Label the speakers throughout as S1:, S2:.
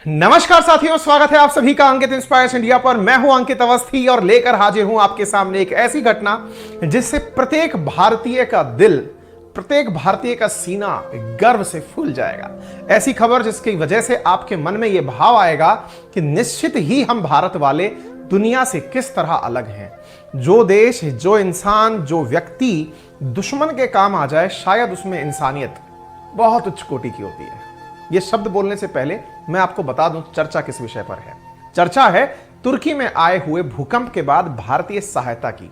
S1: नमस्कार साथियों, स्वागत है आप सभी का अंकित इंस्पायर्स इंडिया पर। मैं हूं अंकित अवस्थी और लेकर हाजिर हूं आपके सामने एक ऐसी घटना जिससे प्रत्येक भारतीय का दिल, प्रत्येक भारतीय का सीना गर्व से फूल जाएगा। ऐसी खबर जिसकी वजह से आपके मन में यह भाव आएगा कि निश्चित ही हम भारत वाले दुनिया से किस तरह अलग हैं। जो देश, जो इंसान, जो व्यक्ति दुश्मन के काम आ जाए, शायद उसमें इंसानियत बहुत उच्च कोटि की होती है। यह शब्द बोलने से पहले मैं आपको बता दूं चर्चा किस विषय पर है। चर्चा है तुर्की में आए हुए भूकंप के बाद भारतीय सहायता की।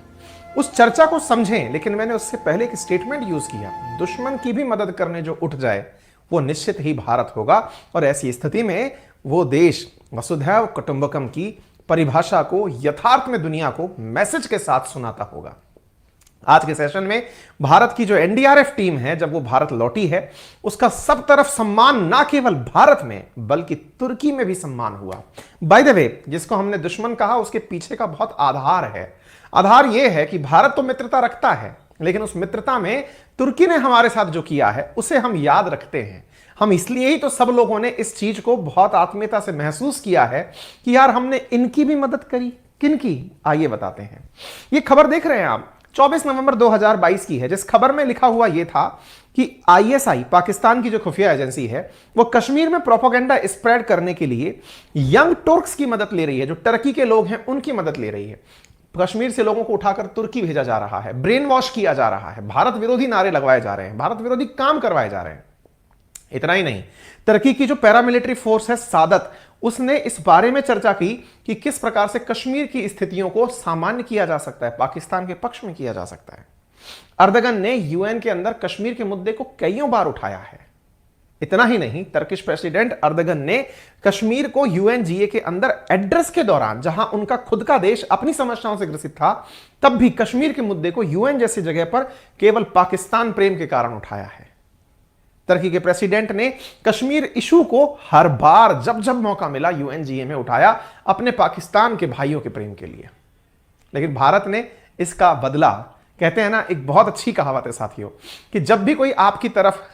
S1: उस चर्चा को समझें, लेकिन मैंने उससे पहले एक स्टेटमेंट यूज किया, दुश्मन की भी मदद करने जो उठ जाए वो निश्चित ही भारत होगा। और ऐसी स्थिति में वो देश वसुधैव कुटुंबकम की परिभाषा को यथार्थ में दुनिया को मैसेज के साथ सुनाता होगा। आज के सेशन में भारत की जो एनडीआरएफ टीम है, जब वो भारत लौटी है, उसका सब तरफ सम्मान ना केवल भारत में बल्कि तुर्की में भी सम्मान हुआ। बाय द वे, जिसको हमने दुश्मन कहा उसके पीछे का बहुत आधार है। आधार यह है कि भारत तो मित्रता रखता है, लेकिन उस मित्रता में तुर्की ने हमारे साथ जो किया है उसे हम याद रखते हैं। हम इसलिए ही तो सब लोगों ने इस चीज को बहुत आत्मीयता से महसूस किया है कि यार हमने इनकी भी मदद करी। किनकी, आइए बताते हैं। ये खबर देख रहे हैं आप, 24 नवंबर 2022 की है, जिस खबर में लिखा हुआ यह था कि आईएसआई, पाकिस्तान की जो खुफिया एजेंसी है, वो कश्मीर में प्रोपेगेंडा स्प्रेड करने के लिए यंग तुर्क्स की मदद ले रही है। जो टर्की के लोग हैं उनकी मदद ले रही है। कश्मीर से लोगों को उठाकर तुर्की भेजा जा रहा है, ब्रेन वॉश किया जा रहा है, भारत विरोधी नारे लगवाए जा रहे हैं, भारत विरोधी काम करवाए जा रहे हैं। इतना ही नहीं, तुर्की की जो पैरामिलिट्री फोर्स है सादत, उसने इस बारे में चर्चा की कि किस प्रकार से कश्मीर की स्थितियों को सामान्य किया जा सकता है, पाकिस्तान के पक्ष में किया जा सकता है। अर्दगन ने यूएन के अंदर कश्मीर के मुद्दे को कईयों बार उठाया है। इतना ही नहीं, टर्किश प्रेसिडेंट अर्दगन ने कश्मीर को यूएनजीए के अंदर एड्रेस के दौरान, जहां उनका खुद का देश अपनी समस्याओं से ग्रसित था, तब भी कश्मीर के मुद्दे को यूएन जैसी जगह पर केवल पाकिस्तान प्रेम के कारण उठाया है। तुर्की के प्रेसिडेंट ने कश्मीर इशू को हर बार जब जब मौका मिला यूएनजीए में उठाया, अपने पाकिस्तान के भाइयों के प्रेम के लिए। लेकिन भारत ने इसका बदला, कहते हैं ना, एक बहुत अच्छी कहावत है साथियों, कि जब भी कोई आपकी तरफ,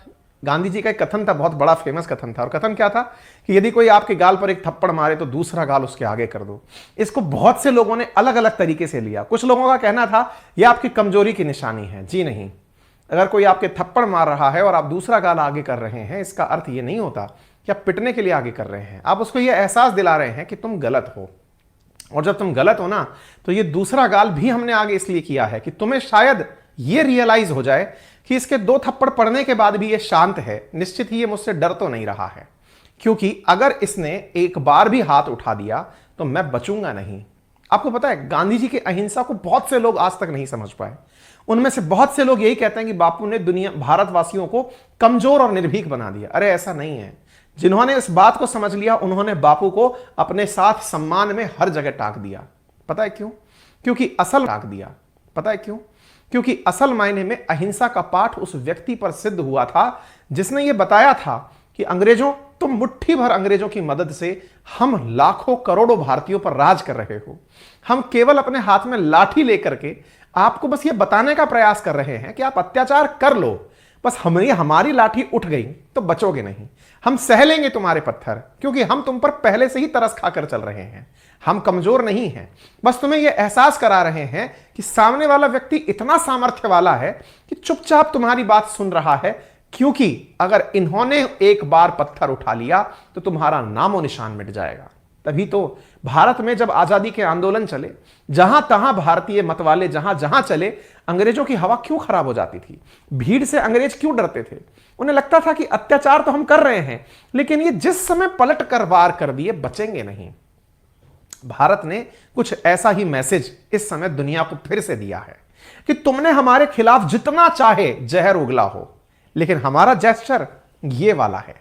S1: गांधी जी का एक कथन था, बहुत बड़ा फेमस कथन था, और कथन क्या था कि यदि कोई आपके गाल पर एक थप्पड़ मारे तो दूसरा गाल उसके आगे कर दो। इसको बहुत से लोगों ने अलग अलग तरीके से लिया। कुछ लोगों का कहना था यह आपकी कमजोरी की निशानी है। जी नहीं, अगर कोई आपके थप्पड़ मार रहा है और आप दूसरा गाल आगे कर रहे हैं, इसका अर्थ यह नहीं होता कि आप पिटने के लिए आगे कर रहे हैं। आप उसको यह एहसास दिला रहे हैं कि तुम गलत हो, और जब तुम गलत हो ना, तो ये दूसरा गाल भी हमने आगे इसलिए किया है कि तुम्हें शायद ये रियलाइज हो जाए कि इसके 2 थप्पड़ पड़ने के बाद भी ये शांत है, निश्चित ही ये मुझसे डर तो नहीं रहा है, क्योंकि अगर इसने एक बार भी हाथ उठा दिया तो मैं बचूंगा नहीं। आपको पता है, गांधी जी की अहिंसा को बहुत से लोग आज तक नहीं समझ पाए। उनमें से बहुत से लोग यही कहते हैं कि बापू ने दुनिया, भारतवासियों को कमजोर और निर्भीक बना दिया। अरे ऐसा नहीं है। जिन्होंने इस बात को समझ लिया, उन्होंने बापू को अपने साथ सम्मान में हर जगह टांक दिया। पता है क्यों? क्योंकि असल टांक दिया। पता है क्यों? क्योंकि असल मायने में अहिंसा का पाठ उस व्यक्ति पर सिद्ध हुआ था जिसने यह बताया था कि अंग्रेजों, तुम मुट्ठी भर अंग्रेजों की मदद से हम लाखों करोड़ों भारतीयों पर राज कर रहे हो। हम केवल अपने हाथ में लाठी लेकर के आपको बस ये बताने का प्रयास कर रहे हैं कि आप अत्याचार कर लो, बस हमारी लाठी उठ गई तो बचोगे नहीं। हम सह लेंगे तुम्हारे पत्थर, क्योंकि हम तुम पर पहले से ही तरस खाकर चल रहे हैं। हम कमजोर नहीं हैं, बस तुम्हें यह एहसास करा रहे हैं कि सामने वाला व्यक्ति इतना सामर्थ्य वाला है कि चुपचाप तुम्हारी बात सुन रहा है, क्योंकि अगर इन्होंने एक बार पत्थर उठा लिया तो तुम्हारा नामो निशान मिट जाएगा। तभी तो भारत में जब आजादी के आंदोलन चले, जहां तहां भारतीय मत वाले जहां जहां चले, अंग्रेजों की हवा क्यों खराब हो जाती थी? भीड़ से अंग्रेज क्यों डरते थे? उन्हें लगता था कि अत्याचार तो हम कर रहे हैं, लेकिन ये जिस समय पलट कर वार कर दिए, बचेंगे नहीं। भारत ने कुछ ऐसा ही मैसेज इस समय दुनिया को फिर से दिया है कि तुमने हमारे खिलाफ जितना चाहे जहर उगला हो, लेकिन हमारा जेस्चर ये वाला है।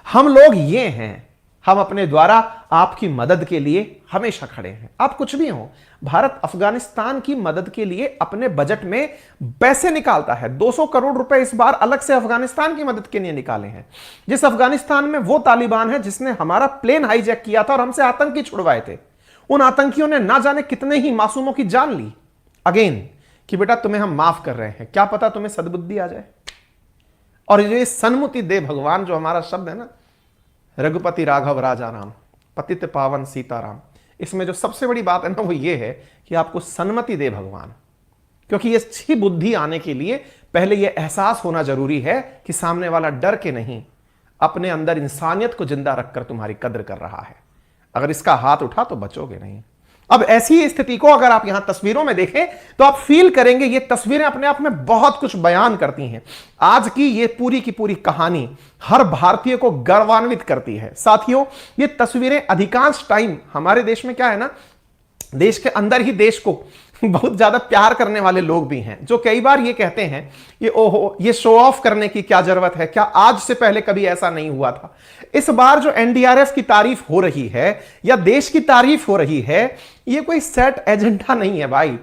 S1: हम लोग ये हैं, हम अपने द्वारा आपकी मदद के लिए हमेशा खड़े हैं। आप कुछ भी हो, भारत अफगानिस्तान की मदद के लिए अपने बजट में पैसे निकालता है। 200 करोड़ रुपए इस बार अलग से अफगानिस्तान की मदद के लिए निकाले हैं। जिस अफगानिस्तान में वो तालिबान है जिसने हमारा प्लेन हाईजैक किया था और हमसे आतंकी छुड़वाए थे, उन आतंकियों ने ना जाने कितने ही मासूमों की जान ली। अगेन, कि बेटा तुम्हें हम माफ कर रहे हैं, क्या पता तुम्हें सद्बुद्धि आ जाए। और ये सन्मुति दे भगवान, जो हमारा शब्द है ना, रघुपति राघव राजा राम, पतित पावन सीताराम। इसमें जो सबसे बड़ी बात है ना वो ये है कि आपको सन्मति दे भगवान, क्योंकि ये अच्छी बुद्धि आने के लिए पहले ये एहसास होना जरूरी है कि सामने वाला डर के नहीं, अपने अंदर इंसानियत को जिंदा रखकर तुम्हारी कद्र कर रहा है। अगर इसका हाथ उठा तो बचोगे नहीं। अब ऐसी स्थिति को अगर आप यहां तस्वीरों में देखें तो आप फील करेंगे ये तस्वीरें अपने आप में बहुत कुछ बयान करती हैं। आज की ये पूरी की पूरी कहानी हर भारतीय को गर्वान्वित करती है। साथियों, ये तस्वीरें अधिकांश टाइम हमारे देश में क्या है ना, देश के अंदर ही देश को बहुत ज्यादा प्यार करने वाले लोग भी हैं, जो कई बार ये कहते हैं ये ओहो ये शो ऑफ करने की क्या जरूरत है, क्या आज से पहले कभी ऐसा नहीं हुआ था। इस बार जो एनडीआरएफ की तारीफ हो रही है या देश की तारीफ हो रही है, ये कोई सेट एजेंडा नहीं है भाई।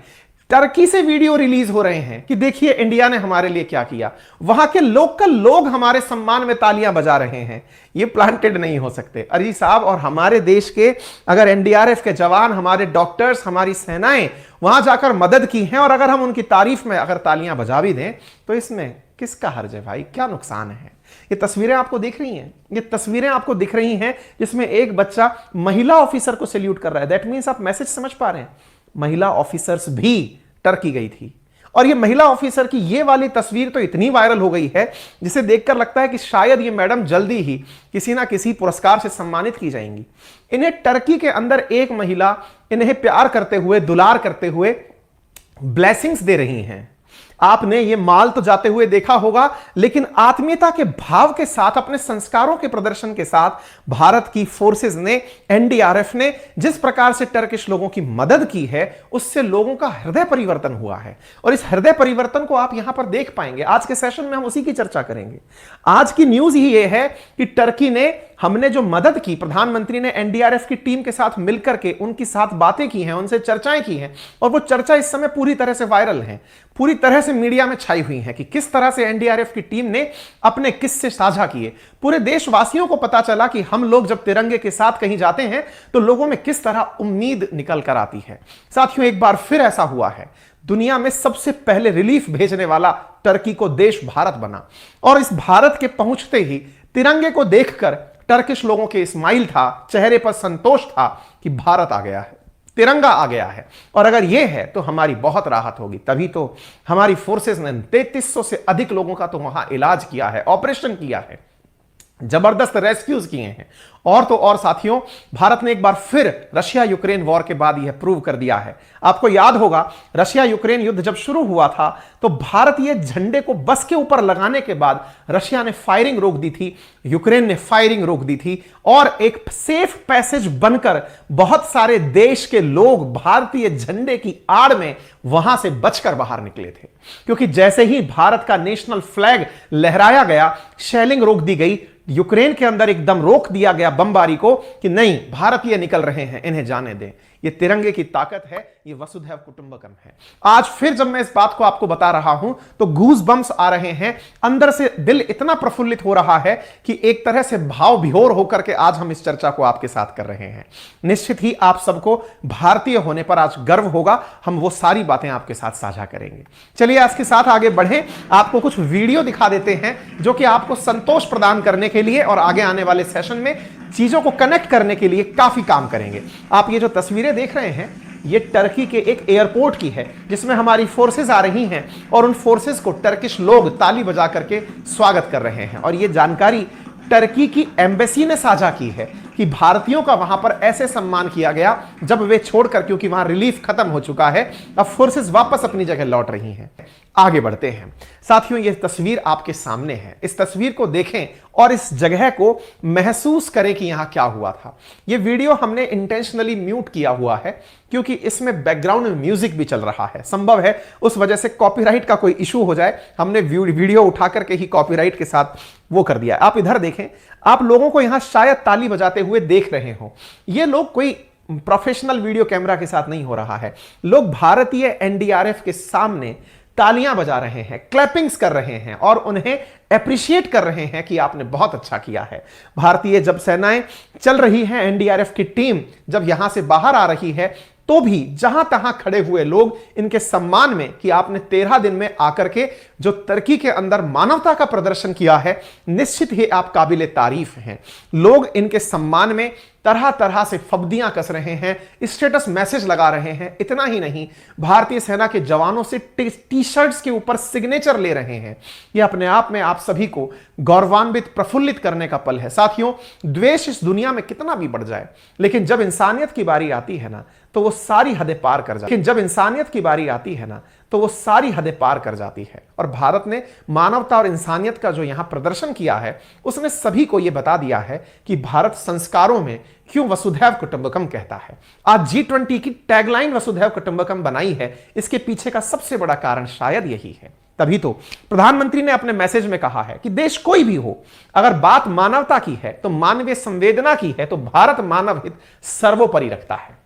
S1: टर्की से वीडियो रिलीज हो रहे हैं कि देखिए इंडिया ने हमारे लिए क्या किया, वहां के लोकल लोग हमारे सम्मान में तालियां बजा रहे हैं। ये प्लांटेड नहीं हो सकते अजी साहब। और हमारे देश के अगर एनडीआरएफ के जवान, हमारे डॉक्टर्स, हमारी सेनाएं वहां जाकर मदद की हैं और अगर हम उनकी तारीफ में अगर तालियां बजा भी दें तो इसमें किसका हर्ज है भाई, क्या नुकसान है। ये तस्वीरें आपको दिख रही हैं, ये तस्वीरें आपको दिख रही हैं जिसमें एक बच्चा महिला ऑफिसर को सैल्यूट कर रहा है। दैट मीन्स आप मैसेज समझ पा रहे हैं, महिला ऑफिसर्स भी टर्की गई थी। और ये महिला ऑफिसर की ये वाली तस्वीर तो इतनी वायरल हो गई है जिसे देखकर लगता है कि शायद ये मैडम जल्दी ही किसी ना किसी पुरस्कार से सम्मानित की जाएंगी। इन्हें टर्की के अंदर एक महिला इन्हें प्यार करते हुए, दुलार करते हुए ब्लेसिंग्स दे रही हैं। आपने ये माल तो जाते हुए देखा होगा, लेकिन आत्मीयता के भाव के साथ, अपने संस्कारों के प्रदर्शन के साथ भारत की फोर्सेस ने, एनडीआरएफ ने जिस प्रकार से टर्किश लोगों की मदद की है, उससे लोगों का हृदय परिवर्तन हुआ है। और इस हृदय परिवर्तन को आप यहां पर देख पाएंगे। आज के सेशन में हम उसी की चर्चा करेंगे। आज की न्यूज ही ये है कि टर्की ने, हमने जो मदद की, प्रधानमंत्री ने एनडीआरएफ की टीम के साथ मिलकर के उनके साथ बातें की हैं, उनसे चर्चाएं की हैं, और वो चर्चा इस समय पूरी तरह से वायरल है, पूरी तरह से मीडिया में छाई हुई है कि किस तरह से एनडीआरएफ की टीम ने अपने किस्से साझा किए। पूरे देशवासियों को पता चला कि हम लोग जब तिरंगे के साथ कहीं जाते हैं तो लोगों में किस तरह उम्मीद निकल कर आती है। साथियों, एक बार फिर ऐसा हुआ है, दुनिया में सबसे पहले रिलीफ भेजने वाला टर्की को देश भारत बना, और इस भारत के पहुंचते ही तिरंगे को देखकर टर्किश लोगों के स्माइल था, चेहरे पर संतोष था कि भारत आ गया है, तिरंगा आ गया है। और अगर यह है तो हमारी बहुत राहत होगी। तभी तो हमारी फोर्सेस ने 3300 से अधिक लोगों का तो वहां इलाज किया है, ऑपरेशन किया है, जबरदस्त रेस्क्यूज किए हैं। और तो और साथियों, भारत ने एक बार फिर रशिया यूक्रेन वॉर के बाद यह प्रूव कर दिया है। आपको याद होगा, रशिया यूक्रेन युद्ध जब शुरू हुआ था तो भारत ये झंडे को बस के ऊपर लगाने के बाद रशिया ने फायरिंग रोक दी थी, यूक्रेन ने फायरिंग रोक दी थी, और एक सेफ पैसेज बनकर बहुत सारे देश के लोग भारतीय झंडे की आड़ में वहां से बचकर बाहर निकले थे। क्योंकि जैसे ही भारत का नेशनल फ्लैग लहराया गया, शेलिंग रोक दी गई, यूक्रेन के अंदर एकदम रोक दिया गया बमबारी को कि नहीं, भारतीय निकल रहे हैं, इन्हें जाने दें। ये तिरंगे की ताकत है, ये वसुधैव कुटुंबकम है। आज फिर जब मैं इस बात को आपको बता रहा हूं तो गूज बम्स आ रहे हैं, अंदर से दिल इतना प्रफुल्लित हो रहा है कि एक तरह से भाव विभोर होकर के आज हम इस चर्चा को आपके साथ कर रहे हैं। निश्चित ही आप सबको भारतीय होने पर आज गर्व होगा। हम वो सारी बातें आपके साथ साझा करेंगे। चलिए आज के साथ आगे बढ़ें, आपको कुछ वीडियो दिखा देते हैं जो कि आपको संतोष प्रदान करने के लिए और आगे आने वाले सेशन में चीजों को कनेक्ट करने के लिए काफी काम करेंगे। आप ये जो तस्वीरें देख रहे हैं, ये टर्की के एक एयरपोर्ट की है जिसमें हमारी फोर्सेस आ रही हैं और उन फोर्सेस को टर्किश लोग ताली बजा करके स्वागत कर रहे हैं। और ये जानकारी टर्की की एम्बेसी ने साझा की है कि भारतीयों का वहां पर ऐसे सम्मान किया गया जब वे छोड़कर, क्योंकि वहां रिलीफ खत्म हो चुका है, अब फोर्सेस वापस अपनी जगह लौट रही हैं। आगे बढ़ते हैं साथियों, यह तस्वीर आपके सामने है। इस तस्वीर को देखें और इस जगह को महसूस करें कि यहां क्या हुआ था। यह वीडियो हमने इंटेंशनली म्यूट किया हुआ है क्योंकि इसमें बैकग्राउंड में म्यूजिक भी चल रहा है। संभव है उस वजह से कॉपीराइट का कोई इशू हो जाए, हमने वीडियो उठा करके ही कॉपीराइट के साथ वो कर दिया। आप इधर देखें, आप लोगों को यहां शायद ताली बजाते हुए देख रहे हो। ये लोग कोई प्रोफेशनल वीडियो कैमरा के साथ नहीं हो रहा है, लोग भारतीय एनडीआरएफ के सामने तालियां बजा रहे हैं, क्लैपिंग्स कर रहे हैं और उन्हें एप्रिशिएट कर रहे हैं कि आपने बहुत अच्छा किया है। भारतीय जब सेनाएं चल रही हैं, एनडीआरएफ की टीम जब यहां से बाहर आ रही है, तो भी जहां तहां खड़े हुए लोग इनके सम्मान में कि आपने 13 दिन में आकर के जो तुर्की के अंदर मानवता का प्रदर्शन किया है, निश्चित ही आप काबिले तारीफ हैं। लोग इनके सम्मान में तरह तरह से फब्दियां कस रहे हैं, स्टेटस मैसेज लगा रहे हैं। इतना ही नहीं, भारतीय सेना के जवानों से टी शर्ट्स के ऊपर सिग्नेचर ले रहे हैं। यह अपने आप में आप सभी को गौरवान्वित, प्रफुल्लित करने का पल है। साथियों, द्वेष इस दुनिया में कितना भी बढ़ जाए, लेकिन जब इंसानियत की बारी आती है ना, तो वो सारी हदें पार कर जाती है। जब इंसानियत की बारी आती है ना, तो वो सारी हदें पार कर जाती है। और भारत ने मानवता और इंसानियत का जो यहां प्रदर्शन किया है, उसने सभी को यह बता दिया है कि भारत संस्कारों में क्यों वसुधैव कुटुंबकम कहता है। आज G20 की टैगलाइन वसुधैव कुटुंबकम बनाई है, इसके पीछे का सबसे बड़ा कारण शायद यही है। तभी तो प्रधानमंत्री ने अपने मैसेज में कहा है कि देश कोई भी हो, अगर बात मानवता की है, तो मानवीय संवेदना की है, तो भारत मानव हित सर्वोपरि रखता है।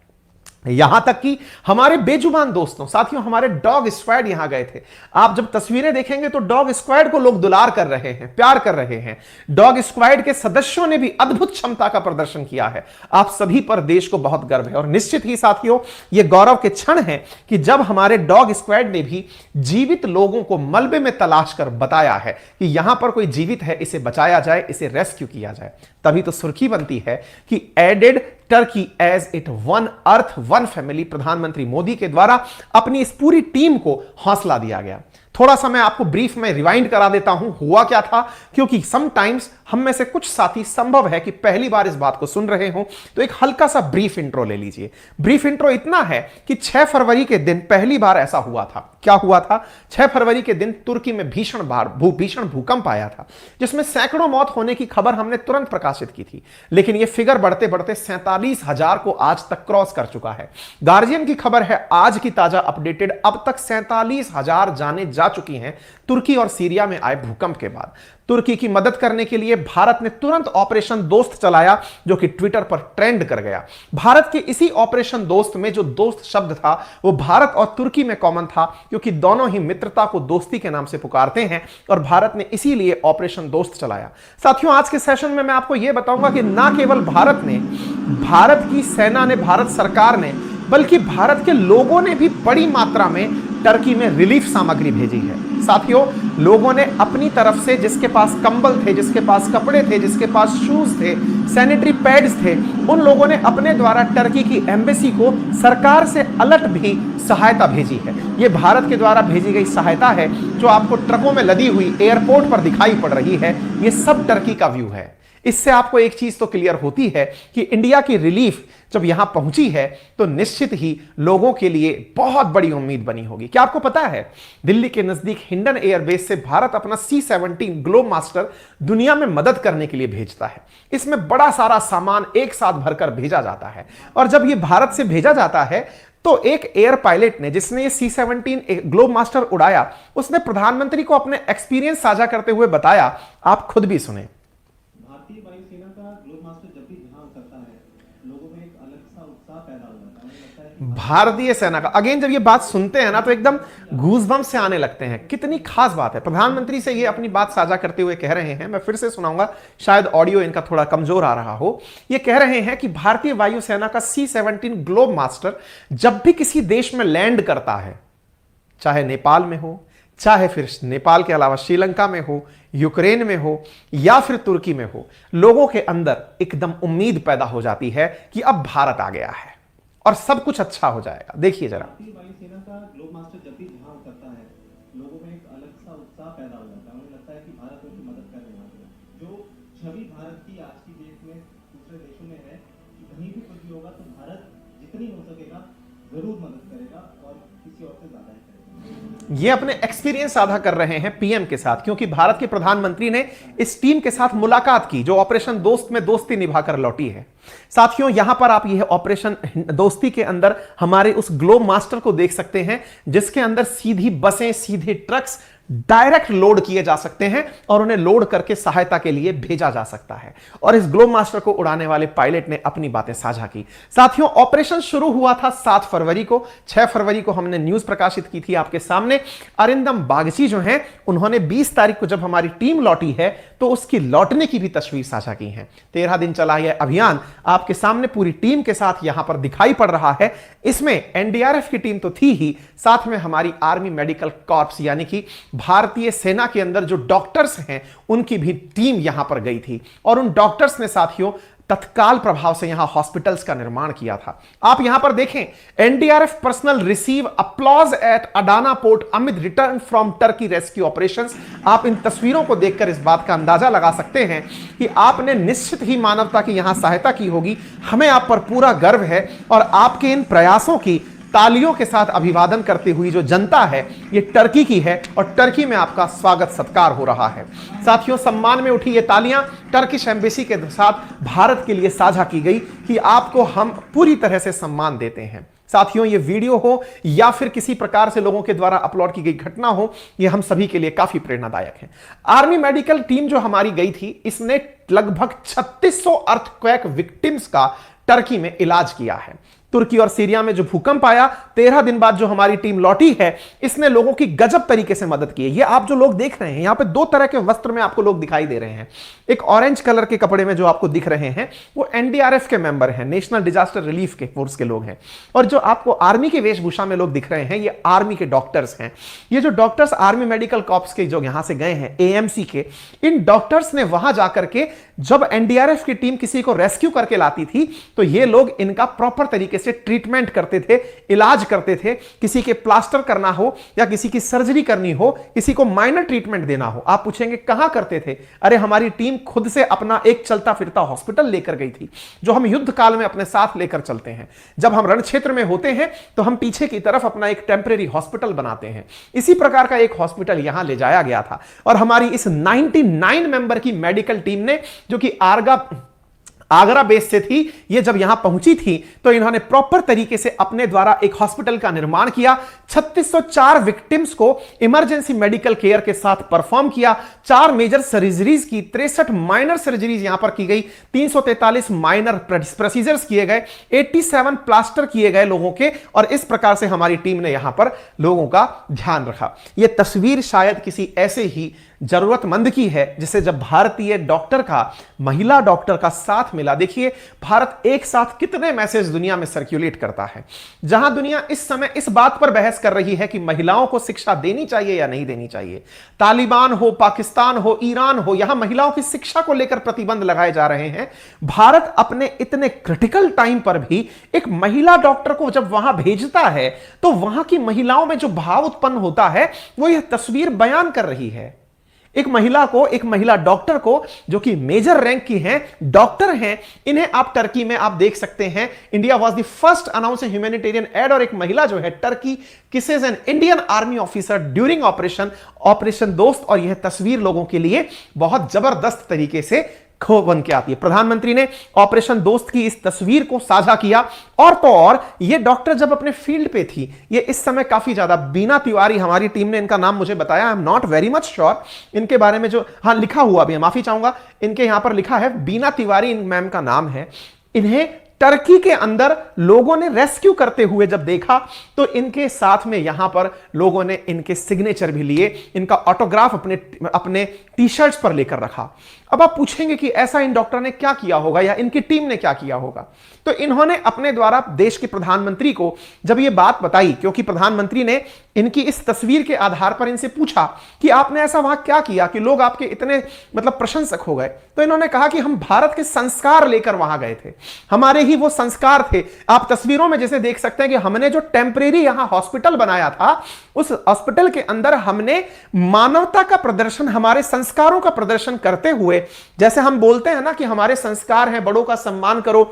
S1: यहां तक कि हमारे बेजुबान दोस्तों, साथियों, हमारे डॉग स्क्वाड यहां गए थे। आप जब तस्वीरें देखेंगे तो डॉग स्क्वाड को लोग दुलार कर रहे हैं, प्यार कर रहे हैं। डॉग स्क्वाड के सदस्यों ने भी अद्भुत क्षमता का प्रदर्शन किया है। आप सभी पर देश को बहुत गर्व है। और निश्चित ही साथियों, यह गौरव के क्षण है कि जब हमारे डॉग स्क्वाड ने भी जीवित लोगों को मलबे में तलाश कर बताया है कि यहां पर कोई जीवित है, इसे बचाया जाए, इसे रेस्क्यू किया जाए। तभी तो सुर्खी बनती है कि added Turkey as it one earth one family. प्रधानमंत्री मोदी के द्वारा अपनी इस पूरी टीम को हौसला दिया गया। थोड़ा सा मैं आपको ब्रीफ में रिवाइंड करा देता हूं हुआ क्या था, क्योंकि समटाइम्स हम में से कुछ साथी संभव है कि पहली बार इस बात को सुन रहे हो, तो एक हल्का सा ब्रीफ इंट्रो ले लीजिए। ब्रीफ इंट्रो इतना है कि 6 फरवरी के दिन पहली बार ऐसा हुआ था। क्या हुआ था? 6 फरवरी के दिन तुर्की में भीषण भूकंप आया था, जिसमें सैकड़ों मौत होने की खबर हमने तुरंत प्रकाशित की थी। लेकिन यह फिगर बढ़ते बढ़ते 47,000 को आज तक क्रॉस कर चुका है। गार्जियन की खबर है आज की ताजा अपडेटेड, अब तक 47,000 जाने जा चुकी हैं तुर्की और सीरिया में आए भूकंप के बाद। तुर्की की मदद करने के लिए भारत ने तुरंत ऑपरेशन दोस्त चलाया, जो कि ट्विटर पर ट्रेंड कर गया। भारत के इसी ऑपरेशन दोस्त में जो दोस्त शब्द था, वो भारत और तुर्की में कॉमन था, क्योंकि दोनों ही मित्रता को दोस्ती के नाम से पुकारते हैं, और भारत ने इसीलिए ऑपरेशन दोस्त चलाया। साथियों, आज के सेशन में मैं आपको यह बताऊंगा कि ना केवल भारत ने, भारत की सेना ने, भारत सरकार ने, बल्कि भारत के लोगों ने भी बड़ी मात्रा में टर्की में रिलीफ सामग्री भेजी है। साथियों, लोगों ने अपनी तरफ से, जिसके पास कंबल थे, जिसके पास कपड़े थे, जिसके पास शूज थे, सैनिटरी पैड्स थे, उन लोगों ने अपने द्वारा टर्की की एम्बेसी को सरकार से अलर्ट भी सहायता भेजी है। यह भारत के द्वारा भेजी गई सहायता है, जो आपको ट्रकों में लदी हुई एयरपोर्ट पर दिखाई पड़ रही है। यह सब टर्की का व्यू है। इससे आपको एक चीज तो क्लियर होती है कि इंडिया की रिलीफ जब यहां पहुंची है, तो निश्चित ही लोगों के लिए बहुत बड़ी उम्मीद बनी होगी। क्या आपको पता है, दिल्ली के नजदीक हिंडन एयरबेस से भारत अपना C-17 ग्लोब मास्टर दुनिया में मदद करने के लिए भेजता है। इसमें बड़ा सारा सामान एक साथ भरकर भेजा जाता है, और जब यह भारत से भेजा जाता है, तो एक एयर पायलट ने, जिसने ये C-17 ग्लोब मास्टर उड़ाया, उसने प्रधानमंत्री को अपने एक्सपीरियंस साझा करते हुए बताया। आप खुद भी सुने।
S2: भारतीय वायुसेना का ग्लोब मास्टर जब भी जहां उतरता है, लोगों में एक अलग सा उत्साह पैदा हो जाता है। मुझे लगता है कि
S1: भारतीय सेना का, अगेन जब ये बात सुनते हैं ना, तो एकदम गूज़बम्स से आने लगते हैं। कितनी खास बात है। प्रधानमंत्री से ये अपनी बात साझा करते हुए कह रहे हैं, मैं फिर से सुनाऊंगा, शायद ऑडियो इनका थोड़ा कमजोर आ रहा हो। ये कह रहे हैं कि भारतीय वायुसेना का C-17 ग्लोब मास्टर जब भी किसी देश में लैंड करता है, चाहे नेपाल में हो, चाहे फिर नेपाल के अलावा श्रीलंका में हो, यूक्रेन में हो, या फिर तुर्की में हो, लोगों के अंदर एकदम उम्मीद पैदा हो जाती है कि अब भारत आ गया है और सब कुछ अच्छा हो जाएगा। देखिए जरा।
S2: भारतीय वायुसेना का ग्लोब मास्टर जब भी जहां उतरता है, लोगों में एक अलग सा उत्साह पैदा हो जाता है। मुझे लगता है कि भारत उनकी मदद करने वाला है। जो छवि भारत की आज की डेट में दूसरे देशों में है कि कहीं भी कुछ भी होगा तो भारत जितनी हो सकेगा जरूर मदद करेगा, और किसी और से ज्यादा ही करेगा।
S1: ये अपने एक्सपीरियंस साझा कर रहे हैं पीएम के साथ, क्योंकि भारत के प्रधानमंत्री ने इस टीम के साथ मुलाकात की, जो ऑपरेशन दोस्त में दोस्ती निभाकर लौटी है। साथियों, यहां पर आप यह ऑपरेशन दोस्ती के अंदर हमारे उस ग्लोब मास्टर को देख सकते हैं, जिसके अंदर सीधी बसें, सीधे ट्रक्स, डायरेक्ट लोड किए जा सकते हैं और उन्हें लोड करके सहायता के लिए भेजा जा सकता है। और इस ग्लोब मास्टर को उड़ाने वाले पायलट ने अपनी बातें साझा की। साथियों, ऑपरेशन शुरू हुआ था 7 फरवरी को। 6 फरवरी को हमने न्यूज प्रकाशित की थी आपके सामने। अरिंदम बागची जो हैं, उन्होंने 20 तारीख को जब हमारी टीम लौटी है तो उसकी लौटने की भी तस्वीर साझा की है। 13 दिन चला यह अभियान आपके सामने पूरी टीम के साथ यहां पर दिखाई पड़ रहा है। इसमें एनडीआरएफ की टीम तो थी ही, साथ में हमारी आर्मी मेडिकल कॉर्प्स यानी कि भारतीय सेना के अंदर जो डॉक्टर्स हैं उनकी भी टीम यहां पर गई थी। और उन डॉक्टर्स ने साथियों तत्काल प्रभाव से यहां हॉस्पिटल्स का निर्माण किया था। आप यहां पर देखें, NDRF personnel receive applause at Adana port amid return from Turkey rescue operations. आप इन तस्वीरों को देखकर इस बात का अंदाजा लगा सकते हैं कि आपने निश्चित ही मानवता की यहां सहायता की होगी। हमें आप पर पूरा गर्व है और आपके इन प्रयासों की तालियों के साथ अभिवादन करती हुई जो जनता है ये टर्की की है और टर्की में आपका स्वागत सत्कार हो रहा है। साथियों, सम्मान में उठी ये तालियां टर्किश एम्बेसी के साथ भारत के लिए साझा की गई कि आपको हम पूरी तरह से सम्मान देते हैं। साथियों, ये वीडियो हो या फिर किसी प्रकार से लोगों के द्वारा अपलोड की गई घटना हो, ये हम सभी के लिए काफी प्रेरणादायक है। आर्मी मेडिकल टीम जो हमारी गई थी, इसने लगभग 3600 अर्थक्वेक विक्टिम्स का टर्की में इलाज किया है। तुर्की और सीरिया में जो भूकंप आया 13 दिन बाद जो हमारी टीम लौटी है, इसने लोगों की गजब तरीके से मदद की है। ये आप जो लोग देख रहे हैं, यहां पे 2 तरह के वस्त्र में आपको लोग दिखाई दे रहे हैं। एक ऑरेंज कलर के कपड़े में जो आपको दिख रहे हैं वो एनडीआरएफ के मेंबर हैं, नेशनल डिजास्टर रिलीफ के फोर्स के लोग हैं। और जो आपको आर्मी के वेशभूषा में लोग दिख रहे हैं, ये आर्मी के डॉक्टर्स हैं। ये जो डॉक्टर्स आर्मी मेडिकल कॉर्प्स के जो यहां से गए हैं, एएमसी के, इन डॉक्टर्स ने वहां जाकर के जब एनडीआरएफ की टीम किसी को रेस्क्यू करके लाती थी तो ये लोग इनका प्रॉपर तरीके से ट्रीटमेंट करते थे, इलाज करते थे। किसी के प्लास्टर करना हो या किसी की सर्जरी करनी हो, किसी को माइनर ट्रीटमेंट देना हो, आप पूछेंगे कहां करते थे? अरे हमारी टीम खुद से अपना एक चलता फिरता हॉस्पिटल लेकर गई थी, जो हम युद्ध काल में अपने साथ लेकर चलते हैं। जब हम रण क्षेत्र में होते हैं तो हम पीछे की तरफ अपना एक टेम्परेरी हॉस्पिटल बनाते हैं। इसी प्रकार का एक हॉस्पिटल यहां ले जाया गया था और हमारी इस 99 मेंबर की मेडिकल टीम ने, जो कि आगरा बेस से थी, ये जब यहां पहुंची थी तो इन्होंने प्रॉपर तरीके से अपने द्वारा एक हॉस्पिटल का निर्माण किया। 3604 विक्टिम्स को इमरजेंसी मेडिकल केयर के साथ परफॉर्म किया। 4 मेजर सर्जरीज की, 63 माइनर सर्जरीज यहां पर की गई, 343 माइनर प्रोसीजर्स किए गए, 87 प्लास्टर किए गए लोगों के। और इस प्रकार से हमारी टीम ने यहां पर लोगों का ध्यान रखा। यह तस्वीर शायद किसी ऐसे ही जरूरतमंद की है जिसे जब भारतीय डॉक्टर का, महिला डॉक्टर का साथ मिला। देखिए, भारत एक साथ कितने मैसेज दुनिया में सर्कुलेट करता है। जहां दुनिया इस समय इस बात पर बहस कर रही है कि महिलाओं को शिक्षा देनी चाहिए या नहीं देनी चाहिए, तालिबान हो, पाकिस्तान हो, ईरान हो, यहां महिलाओं की शिक्षा को लेकर प्रतिबंध लगाए जा रहे हैं। भारत अपने इतने क्रिटिकल टाइम पर भी एक महिला डॉक्टर को जब वहां भेजता है तो वहां की महिलाओं में जो भाव उत्पन्न होता है वो यह तस्वीर बयान कर रही है। एक महिला को, एक महिला डॉक्टर को, जो कि मेजर रैंक की हैं, डॉक्टर हैं, इन्हें आप टर्की में आप देख सकते हैं। India was the first announce humanitarian add. और एक महिला जो है Turkey kisses an Indian army officer during operation दोस्त। और यह तस्वीर लोगों के लिए बहुत जबरदस्त तरीके से खो बन के आती है। प्रधानमंत्री ने ऑपरेशन दोस्त की इस तस्वीर को साझा किया। और तो और ये डॉक्टर जब अपने फील्ड पे थी, ये इस समय काफी ज्यादा, बीना तिवारी, हमारी टीम ने इनका नाम मुझे बताया, I am not very much sure इनके बारे में, जो हाँ लिखा हुआ भी है, माफी चाहूंगा, इनके यहां पर लिखा है बीना तिवारी, इन मैम का नाम है। इन्हें टर्की के अंदर लोगों ने रेस्क्यू करते हुए जब देखा तो इनके साथ में यहां पर लोगों ने इनके सिग्नेचर भी लिए, इनका ऑटोग्राफ अपने टी शर्ट्स पर लेकर रखा। अब आप पूछेंगे कि ऐसा इन डॉक्टर ने क्या किया होगा या इनकी टीम ने क्या किया होगा। तो इन्होंने अपने द्वारा देश के प्रधानमंत्री को जब यह बात बताई, क्योंकि प्रधानमंत्री ने इनकी इस तस्वीर के आधार पर इनसे पूछा कि आपने ऐसा वहां क्या किया कि लोग आपके इतने प्रशंसक हो गए, तो इन्होंने कहा कि हम भारत के संस्कार लेकर वहां गए थे, हमारे ही वो संस्कार थे। आप तस्वीरों में जैसे देख सकते हैं कि हमने जो टेम्परेरी यहां हॉस्पिटल बनाया था, उस हॉस्पिटल के अंदर हमने मानवता का प्रदर्शन, हमारे संस्कारों का प्रदर्शन करते हुए, जैसे हम बोलते हैं ना कि हमारे संस्कार हैं, बड़ों का सम्मान करो,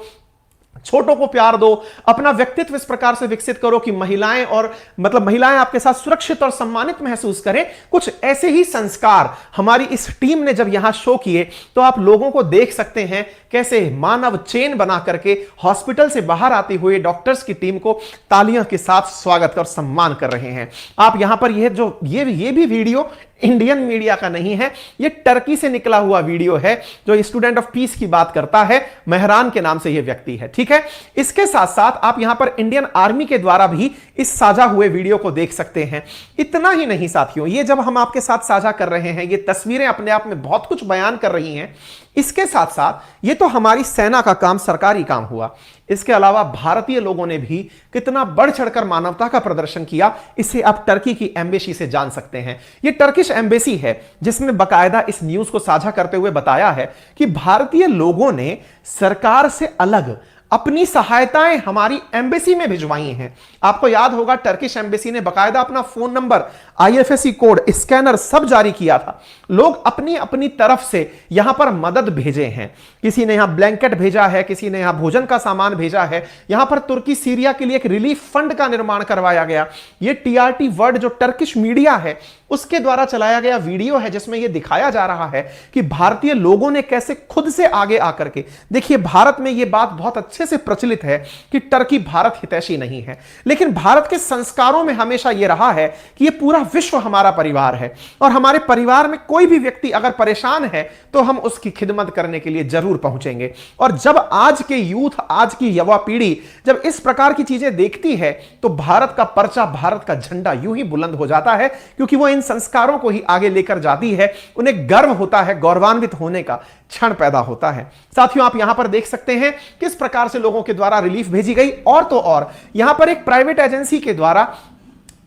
S1: छोटों को प्यार दो, अपना व्यक्तित्व इस प्रकार से विकसित करो कि महिलाएं और महिलाएं आपके साथ सुरक्षित और सम्मानित महसूस करें। कुछ ऐसे ही संस्कार हमारी इस टीम ने जब यहां शो किए तो आप लोगों को देख सकते हैं कैसे मानव चेन बना करके हॉस्पिटल से बाहर आते हुए डॉक्टर्स की टीम को तालियों के साथ स्वागत और सम्मान कर रहे हैं। आप यहां पर ये भी वीडियो इंडियन मीडिया का नहीं है, यह टर्की से निकला हुआ वीडियो है जो स्टूडेंट ऑफ पीस की बात करता है, मेहरान के नाम से यह व्यक्ति है। ठीक है, इसके साथ साथ आप यहां पर इंडियन आर्मी के द्वारा भी इस साझा हुए वीडियो को देख सकते हैं। इतना ही नहीं साथियों, ये जब हम आपके साथ साझा कर रहे हैं, ये तस्वीरें अपने आप में बहुत कुछ बयान कर रही हैं। इसके साथ साथ ये तो हमारी सेना का काम, सरकारी काम हुआ, इसके अलावा भारतीय लोगों ने भी कितना बढ़ चढ़कर मानवता का प्रदर्शन किया, इसे आप टर्की की एम्बेसी से जान सकते हैं। यह टर्किश एम्बेसी है जिसमें बकायदा इस न्यूज को साझा करते हुए बताया है कि भारतीय लोगों ने सरकार से अलग अपनी सहायताएं हमारी एम्बेसी में भिजवाई हैं। आपको याद होगा टर्किश एम्बेसी ने बकायदा अपना phone number, IFSC code, scanner सब जारी किया था। लोग अपनी अपनी तरफ से यहां पर मदद भेजे हैं। किसी ने यहां ब्लैंकेट भेजा है, किसी ने यहां भोजन का सामान भेजा है। यहां पर तुर्की सीरिया के लिए एक रिलीफ फंड का निर्माण करवाया गया। यह टीआरटी वर्ल्ड जो टर्किश मीडिया है उसके द्वारा चलाया गया वीडियो है जिसमें यह दिखाया जा रहा है कि भारतीय लोगों ने कैसे खुद से आगे आकर के, देखिए भारत में यह बात बहुत अच्छे से प्रचलित है कि टर्की भारत हितैषी नहीं है, लेकिन भारत के संस्कारों में हमेशा यह रहा है कि यह पूरा विश्व हमारा परिवार है और हमारे परिवार में कोई भी व्यक्ति अगर परेशान है तो हम उसकी खिदमत करने के लिए जरूर पहुंचेंगे। और जब आज के यूथ, आज की युवा पीढ़ी जब इस प्रकार की चीजें देखती है तो भारत का पर्चा, भारत का झंडा यूं ही बुलंद हो जाता है, क्योंकि वो इन संस्कारों को ही आगे लेकर जाती है। उन्हें गर्व होता है, गौरवान्वित होने का क्षण पैदा होता है। साथियों आप यहां पर देख सकते हैं किस प्रकार से लोगों के द्वारा रिलीफ भेजी गई। और तो और यहां पर एक प्राइवेट एजेंसी के द्वारा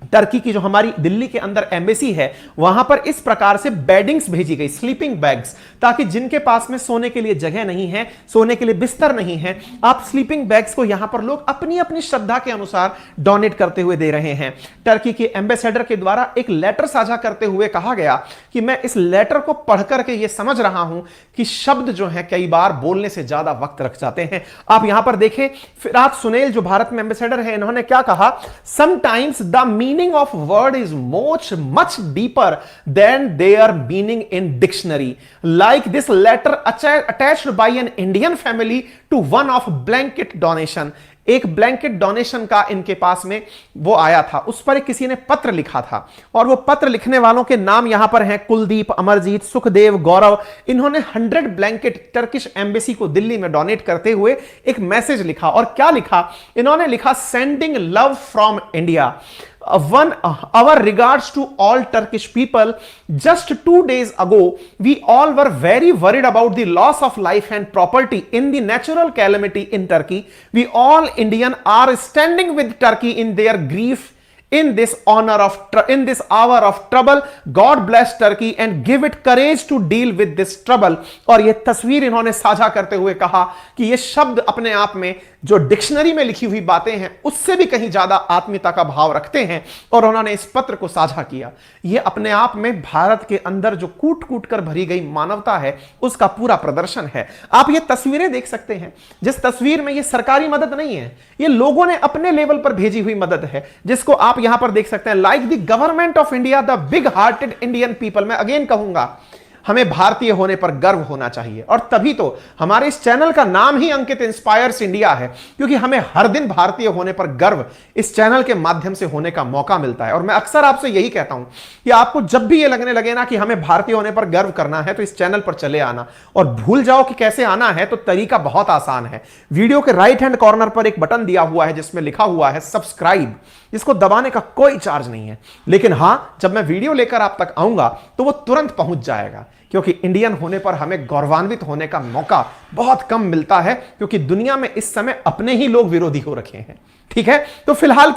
S1: टर्की की जो हमारी दिल्ली के अंदर एम्बेसी है वहां पर इस प्रकार से बेडिंग्स भेजी गई, स्लीपिंग बैग्स, ताकि जिनके पास में सोने के लिए जगह नहीं है, सोने के लिए बिस्तर नहीं है, आप स्लीपिंग बैग्स को यहां पर लोग अपनी अपनी श्रद्धा के अनुसार डोनेट करते हुए दे रहे हैं। टर्की के एम्बेसडर के द्वारा एक लेटर साझा करते हुए कहा गया कि मैं इस लेटर को पढ़ करके यह समझ रहा हूं कि शब्द जो है कई बार बोलने से ज्यादा वक्त रख जाते हैं। आप यहां पर देखें, फिरात सुनेल जो भारत में एम्बेसडर है, इन्होंने क्या कहा, sometimes the meaning of word is much deeper than their meaning in dictionary. Like this letter attached by an Indian family to one of blanket donation. एक ब्लैंकेट डोनेशन का इनके पास में वो आया था, उस पर किसी ने पत्र लिखा था और वो पत्र लिखने वालों के नाम यहां पर हैं कुलदीप, अमरजीत, सुखदेव, गौरव। इन्होंने 100 ब्लैंकेट टर्किश एम्बेसी को दिल्ली में डोनेट करते हुए एक मैसेज लिखा। और क्या लिखा इन्होंने, लिखा sending love from India, our regards to all Turkish people. Just 2 days ago we all were very worried about the loss of life and property in the natural calamity in Turkey. We all Indian are standing with Turkey in their grief in this hour of trouble. God bless Turkey and give it courage to deal with this trouble. और ये तस्वीर इन्होंने साझा करते हुए कहा कि ये शब्द अपने आप में जो डिक्शनरी में लिखी हुई बातें हैं उससे भी कहीं ज्यादा आत्मीयता का भाव रखते हैं और उन्होंने इस पत्र को साझा किया। ये अपने आप में भारत के अंदर जो कूट कूट कर भरी गई मानवता है उसका पूरा प्रदर्शन है। आप ये तस्वीरें देख सकते हैं, जिस तस्वीर में ये सरकारी मदद नहीं है, ये लोगों ने अपने लेवल पर भेजी हुई मदद है, जिसको आप यहां पर देख सकते हैं। Like the government of India, the big hearted Indian people. मैं अगेन कहूंगा, हमें भारतीय होने पर गर्व होना चाहिए और तभी तो हमारे इस चैनल का नाम ही अंकित इंस्पायर्स इंडिया है, क्योंकि हमें हर दिन भारतीय होने पर गर्व इस चैनल के माध्यम से होने का मौका मिलता है। और मैं अक्सर आपसे यही कहता हूं कि आपको जब भी ये लगने लगे ना कि हमें भारतीय होने पर गर्व करना है तो इस चैनल पर चले आना, और भूल जाओ कि कैसे आना है तो तरीका बहुत आसान है। वीडियो के राइट हैंड कॉर्नर पर एक बटन दिया हुआ है जिसमें लिखा हुआ है सब्सक्राइब, जिसको दबाने का कोई चार्ज नहीं है, लेकिन हां जब मैं वीडियो लेकर आप तक आऊंगा तो वो तुरंत पहुंच जाएगा, क्योंकि इंडियन होने पर हमें गौरवान्वित होने का मौका बहुत कम मिलता है, क्योंकि दुनिया में इस समय अपने ही लोग विरोधी हो रखे हैं। ठीक है, तो फिलहाल